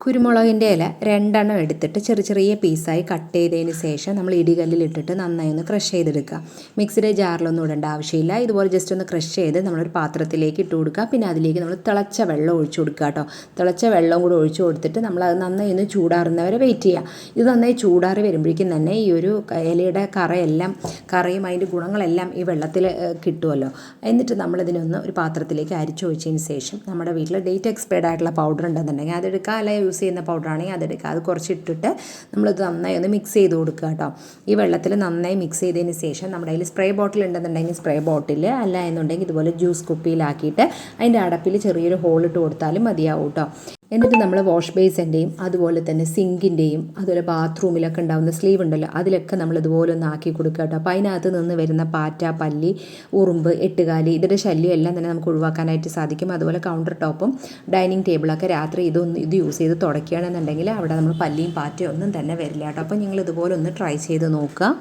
കുരുമുളകിൻ്റെ ഇല രണ്ടെണ്ണം എടുത്തിട്ട് ചെറിയ ചെറിയ പീസായി കട്ട് ചെയ്തതിന് ശേഷം നമ്മൾ ഇടികല്ലിലിട്ടിട്ട് നന്നായി ഒന്ന് ക്രഷ് ചെയ്തെടുക്കുക. മിക്സിയുടെ ജാറിലൊന്നും ഇടേണ്ട ആവശ്യമില്ല. ഇതുപോലെ ജസ്റ്റ് ഒന്ന് ക്രഷ് ചെയ്ത് നമ്മളൊരു പാത്രത്തിലേക്ക് ഇട്ട് കൊടുക്കുക. പിന്നെ അതിലേക്ക് നമ്മൾ തിളച്ച വെള്ളം ഒഴിച്ചു കൊടുക്കുക കേട്ടോ. തിളച്ച വെള്ളം കൂടി ഒഴിച്ചു കൊടുത്തിട്ട് നമ്മളത് നന്നായി ഒന്ന് ചൂടാറുന്നവരെ വെയിറ്റ് ചെയ്യുക. ഇത് നന്നായി ചൂടാറി വരുമ്പോഴേക്കും തന്നെ ഈ ഒരു ഇലയുടെ കറയും അതിൻ്റെ ഗുണങ്ങളെല്ലാം ഈ വെള്ളത്തിൽ കിട്ടുമല്ലോ. എന്നിട്ട് നമ്മളിതിനൊന്ന് ഒരു പാത്രത്തിലേക്ക് അരിച്ചൊഴിച്ചതിന് ശേഷം നമ്മുടെ വീട്ടിൽ ഡേറ്റ് എക്സ്പയർഡ് ആയിട്ടുള്ള പൗഡർ ഉണ്ടെന്നുണ്ടെങ്കിൽ അതെടുക്കുക. അല്ലെങ്കിൽ യൂസ് ചെയ്യുന്ന പൗഡറാണെങ്കിൽ അതെടുക്കുക. അത് കുറച്ചിട്ടിട്ട് നമ്മളിത് നന്നായി ഒന്ന് മിക്സ് ചെയ്ത് കൊടുക്കുക കേട്ടോ. ഈ വെള്ളത്തിൽ നന്നായി മിക്സ് ചെയ്തതിന് ശേഷം നമ്മുടെ കയ്യിൽ സ്പ്രേ ബോട്ടിൽ ഉണ്ടെന്നുണ്ടെങ്കിൽ സ്പ്രേ ബോട്ടിൽ, അല്ല എന്നുണ്ടെങ്കിൽ ഇതുപോലെ ജ്യൂസ് കുപ്പിയിലാക്കിയിട്ട് അതിൻ്റെ അടപ്പിൽ ചെറിയൊരു ഹോളിട്ട് കൊടുത്താലും മതിയാവും കേട്ടോ. എന്നിട്ട് നമ്മൾ വാഷ് ബേസിൻ്റെയും അതുപോലെ തന്നെ സിങ്കിൻ്റെയും അതുപോലെ ബാത്റൂമിലൊക്കെ ഉണ്ടാകുന്ന സ്ലീവ് ഉണ്ടല്ലോ, അതിലൊക്കെ നമ്മൾ ഇതുപോലെ ഒന്ന് ആക്കി കൊടുക്കുക കേട്ടോ. അപ്പോൾ അതിനകത്ത് നിന്ന് വരുന്ന പാറ്റ, പല്ലി, ഉറുമ്പ്, എട്ടുകാലി ഇതിൻ്റെ ശല്യം എല്ലാം തന്നെ നമുക്ക് ഒഴിവാക്കാനായിട്ട് സാധിക്കും. അതുപോലെ കൗണ്ടർ ടോപ്പും ഡൈനിങ് ടേബിളൊക്കെ രാത്രി ഇത് യൂസ് ചെയ്ത് തുടയ്ക്കുകയാണെന്നുണ്ടെങ്കിൽ അവിടെ നമ്മൾ പല്ലിയും പാറ്റയും ഒന്നും തന്നെ വരില്ല കേട്ടോ. അപ്പോൾ നിങ്ങൾ ഇതുപോലെ ഒന്ന് ട്രൈ ചെയ്ത് നോക്കുക.